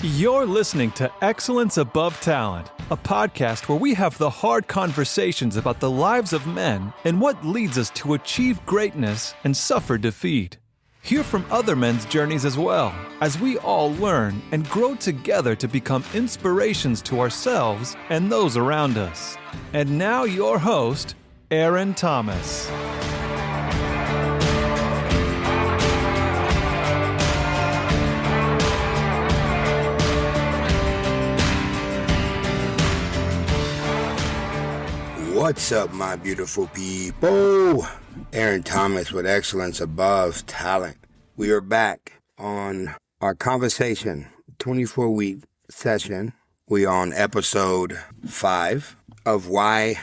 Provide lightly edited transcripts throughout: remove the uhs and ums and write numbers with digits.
You're listening to Excellence Above Talent, a podcast where we have the hard conversations about the lives of men and what leads us to achieve greatness and suffer defeat. Hear from other men's journeys as well, as we all learn and grow together to become inspirations to ourselves and those around us. And now your host, Aaron Thomas. What's up, my beautiful people? Aaron Thomas with Excellence Above Talent. We are back on our conversation, 24-week session. We are on episode 5 of why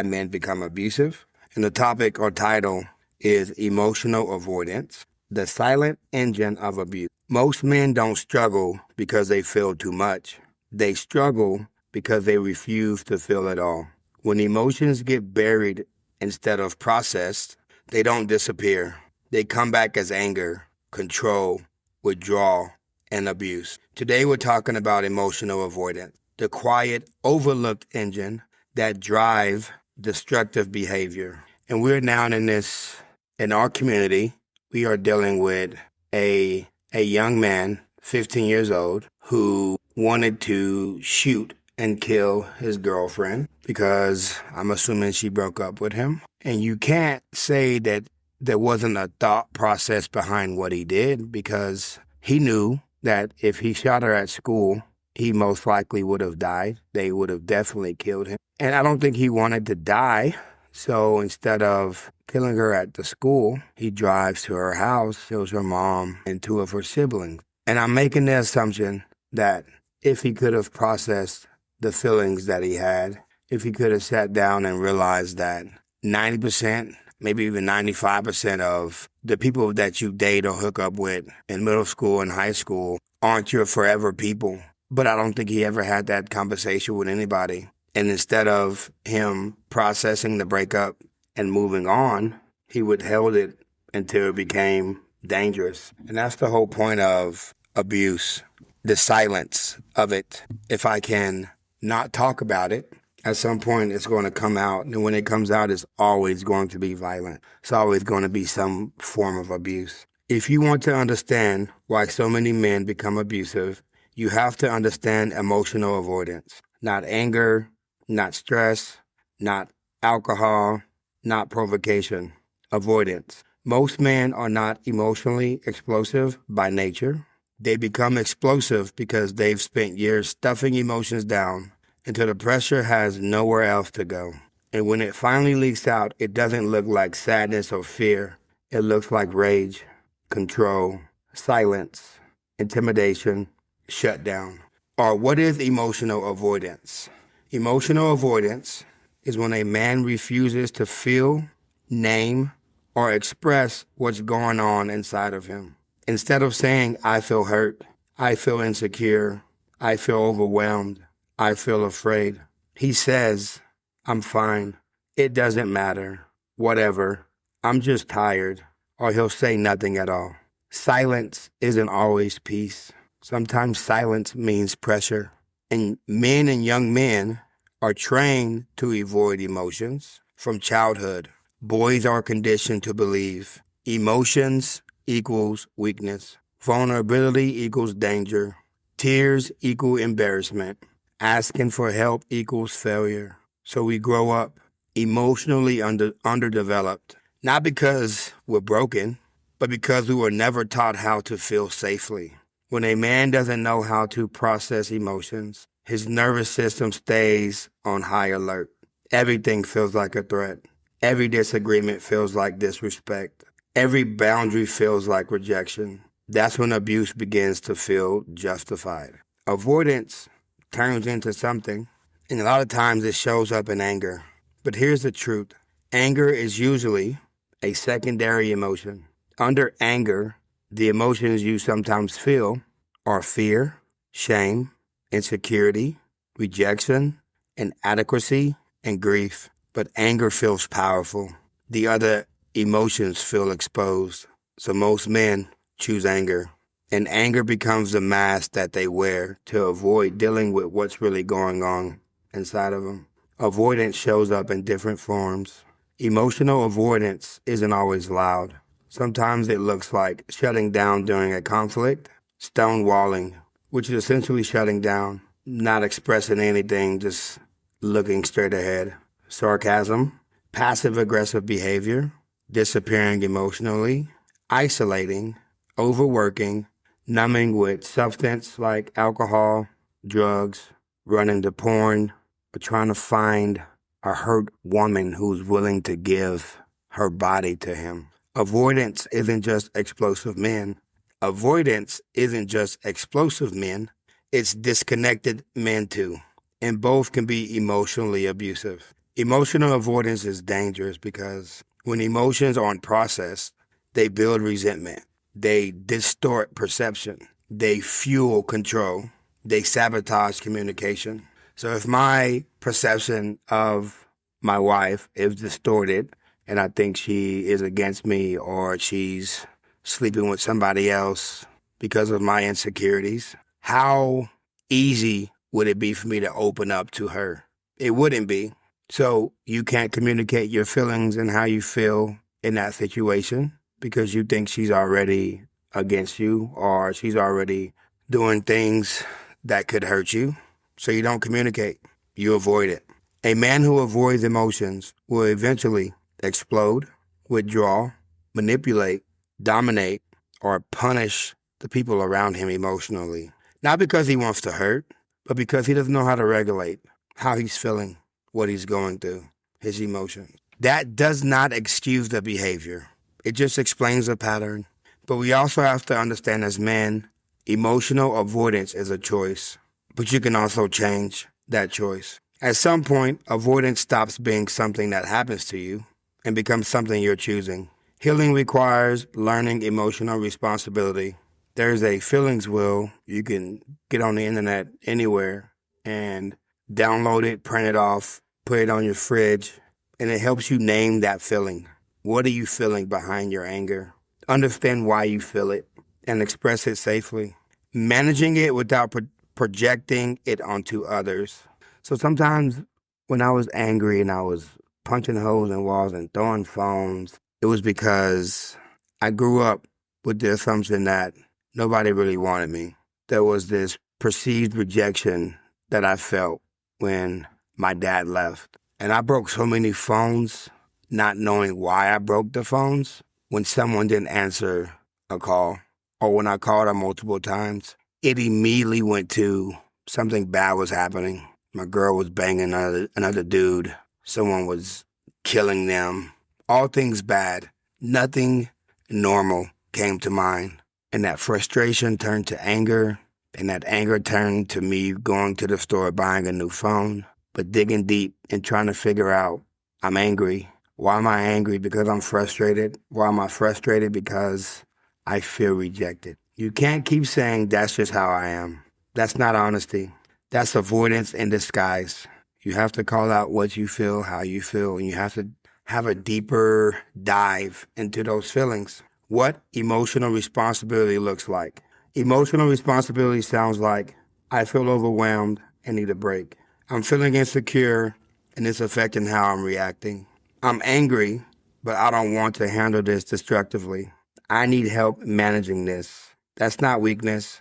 men become abusive. And the topic or title is emotional avoidance, the silent engine of abuse. Most men don't struggle because they feel too much. They struggle because they refuse to feel it all. When emotions get buried instead of processed, they don't disappear. They come back as anger, control, withdrawal, and abuse. Today we're talking about emotional avoidance, the quiet, overlooked engine that drives destructive behavior. And we're now in our community, we are dealing with a young man, 15 years old, who wanted to shoot and kill his girlfriend because I'm assuming she broke up with him. And you can't say that there wasn't a thought process behind what he did, because he knew that if he shot her at school, he most likely would have died. They would have definitely killed him. And I don't think he wanted to die. So instead of killing her at the school, he drives to her house, kills her mom and 2 of her siblings. And I'm making the assumption that if he could have processed the feelings that he had, if he could have sat down and realized that 90%, maybe even 95% of the people that you date or hook up with in middle school and high school aren't your forever people. But I don't think he ever had that conversation with anybody. And instead of him processing the breakup and moving on, he withheld it until it became dangerous. And that's the whole point of abuse, the silence of it. If I can not talk about it, at some point it's going to come out. And when it comes out, it's always going to be violent. It's always going to be some form of abuse. If you want to understand why so many men become abusive, you have to understand emotional avoidance. Not anger, not stress, not alcohol, not provocation. Avoidance. Most men are not emotionally explosive by nature. They become explosive because they've spent years stuffing emotions down until the pressure has nowhere else to go. And when it finally leaks out, it doesn't look like sadness or fear. It looks like rage, control, silence, intimidation, shutdown. Or what is emotional avoidance? Emotional avoidance is when a man refuses to feel, name, or express what's going on inside of him. Instead of saying, I feel hurt, I feel insecure, I feel overwhelmed, I feel afraid, he says, I'm fine, it doesn't matter, whatever, I'm just tired, or he'll say nothing at all. Silence isn't always peace. Sometimes silence means pressure. And men and young men are trained to avoid emotions from childhood. Boys are conditioned to believe emotions equals weakness. Vulnerability equals danger. Tears equal embarrassment. Asking for help equals failure. So we grow up emotionally underdeveloped, not because we're broken, but because we were never taught how to feel safely. When a man doesn't know how to process emotions, his nervous system stays on high alert. Everything feels like a threat. Every disagreement feels like disrespect. Every boundary feels like rejection. That's when abuse begins to feel justified. Avoidance turns into something, and a lot of times it shows up in anger. But here's the truth. Anger is usually a secondary emotion. Under anger, the emotions you sometimes feel are fear, shame, insecurity, rejection, inadequacy, and grief. But anger feels powerful. The other emotions feel exposed. So most men choose anger. And anger becomes the mask that they wear to avoid dealing with what's really going on inside of them. Avoidance shows up in different forms. Emotional avoidance isn't always loud. Sometimes it looks like shutting down during a conflict, stonewalling, which is essentially shutting down, not expressing anything, just looking straight ahead. Sarcasm, passive-aggressive behavior, disappearing emotionally, isolating, overworking, numbing with substance like alcohol, drugs, running to porn, or trying to find a hurt woman who's willing to give her body to him. Avoidance isn't just explosive men. Avoidance isn't just explosive men. It's disconnected men too. And both can be emotionally abusive. Emotional avoidance is dangerous because when emotions aren't processed, they build resentment. They distort perception. They fuel control. They sabotage communication. So if my perception of my wife is distorted and I think she is against me or she's sleeping with somebody else because of my insecurities, how easy would it be for me to open up to her? It wouldn't be. So you can't communicate your feelings and how you feel in that situation because you think she's already against you or she's already doing things that could hurt you. So you don't communicate. You avoid it. A man who avoids emotions will eventually explode, withdraw, manipulate, dominate, or punish the people around him emotionally. Not because he wants to hurt, but because he doesn't know how to regulate how he's feeling, what he's going through, his emotions. That does not excuse the behavior. It just explains the pattern. But we also have to understand as men, emotional avoidance is a choice. But you can also change that choice. At some point, avoidance stops being something that happens to you and becomes something you're choosing. Healing requires learning emotional responsibility. There's a feelings wheel. You can get on the internet anywhere and download it, print it off, put it on your fridge, and it helps you name that feeling. What are you feeling behind your anger? Understand why you feel it and express it safely. Managing it without projecting it onto others. So sometimes when I was angry and I was punching holes in walls and throwing phones, it was because I grew up with the assumption that nobody really wanted me. There was this perceived rejection that I felt when my dad left. And I broke so many phones, not knowing why I broke the phones. When someone didn't answer a call, or when I called her multiple times, it immediately went to something bad was happening. My girl was banging another dude. Someone was killing them. All things bad. Nothing normal came to mind. And that frustration turned to anger. And that anger turned to me going to the store buying a new phone. But digging deep and trying to figure out, I'm angry. Why am I angry? Because I'm frustrated. Why am I frustrated? Because I feel rejected. You can't keep saying that's just how I am. That's not honesty. That's avoidance in disguise. You have to call out what you feel, how you feel, and you have to have a deeper dive into those feelings. What emotional responsibility looks like. Emotional responsibility sounds like, I feel overwhelmed and need a break. I'm feeling insecure and it's affecting how I'm reacting. I'm angry, but I don't want to handle this destructively. I need help managing this. That's not weakness.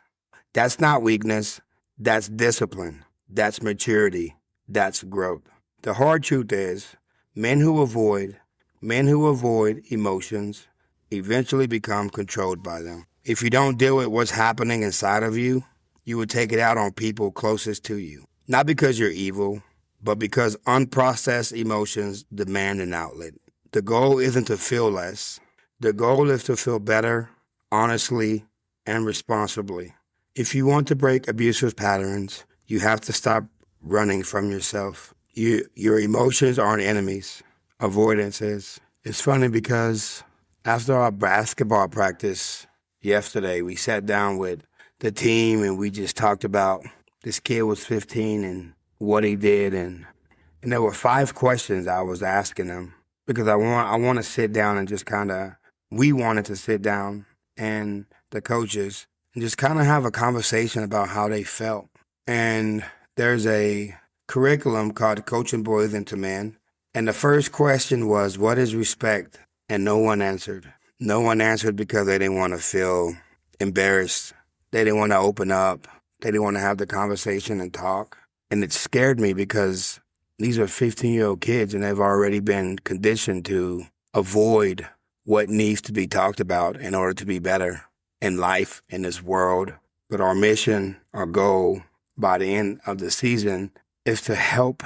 That's not weakness. That's discipline. That's maturity. That's growth. The hard truth is, men who avoid emotions eventually become controlled by them. If you don't deal with what's happening inside of you, you will take it out on people closest to you. Not because you're evil, but because unprocessed emotions demand an outlet. The goal isn't to feel less. The goal is to feel better, honestly, and responsibly. If you want to break abusive patterns, you have to stop running from yourself. Your emotions aren't enemies. Avoidance is. It's funny because after our basketball practice yesterday, we sat down with the team and we just talked about this kid was 15 and what he did. And there were 5 questions I was asking him because I want to sit down and just we wanted to sit down and the coaches and just kind of have a conversation about how they felt. And there's a curriculum called Coaching Boys into Men. And the first question was, what is respect? And no one answered. No one answered because they didn't want to feel embarrassed. They didn't want to open up. They didn't want to have the conversation and talk. And it scared me because these are 15-year-old kids and they've already been conditioned to avoid what needs to be talked about in order to be better in life, in this world. But our mission, our goal by the end of the season is to help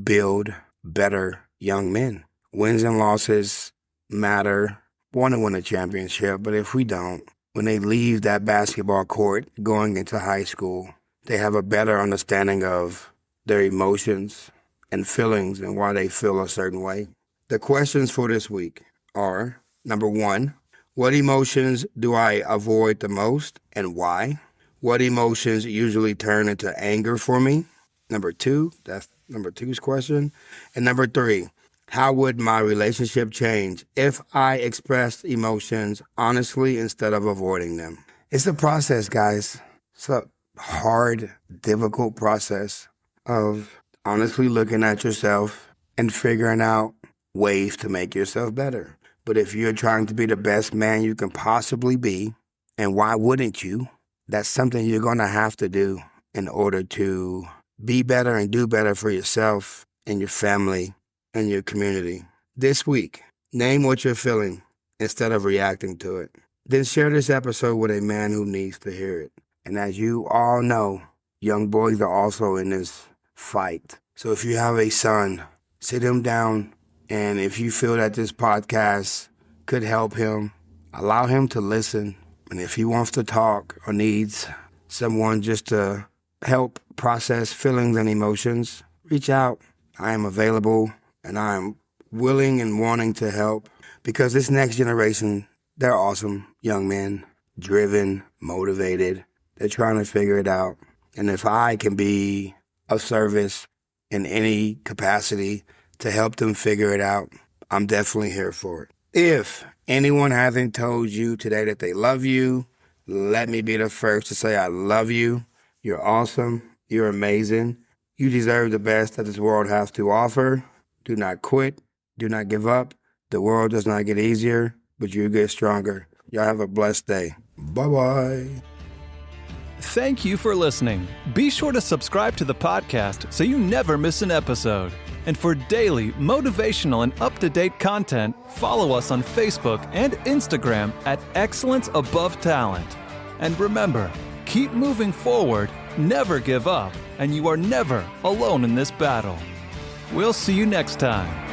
build better young men. Wins and losses matter. Want to win a championship, but if we don't, when they leave that basketball court going into high school, they have a better understanding of their emotions and feelings and why they feel a certain way. The questions for this week are, number one, what emotions do I avoid the most and why? What emotions usually turn into anger for me? Number two, that's number two's question. And number three, how would my relationship change if I expressed emotions honestly instead of avoiding them? It's a process, guys. It's a hard, difficult process of honestly looking at yourself and figuring out ways to make yourself better. But if you're trying to be the best man you can possibly be, and why wouldn't you? That's something you're going to have to do in order to be better and do better for yourself and your family and your community. This week, name what you're feeling instead of reacting to it. Then share this episode with a man who needs to hear it. And as you all know, young boys are also in this fight. So if you have a son, sit him down, and if you feel that this podcast could help him, allow him to listen. And if he wants to talk or needs someone just to help process feelings and emotions, reach out. I am available. And I'm willing and wanting to help because this next generation, they're awesome young men, driven, motivated. They're trying to figure it out. And if I can be of service in any capacity to help them figure it out, I'm definitely here for it. If anyone hasn't told you today that they love you, let me be the first to say I love you. You're awesome. You're amazing. You deserve the best that this world has to offer. Do not quit. Do not give up. The world does not get easier, but you get stronger. Y'all have a blessed day. Bye-bye. Thank you for listening. Be sure to subscribe to the podcast so you never miss an episode. And for daily, motivational, and up-to-date content, follow us on Facebook and Instagram at Excellence Above Talent. And remember, keep moving forward, never give up, and you are never alone in this battle. We'll see you next time.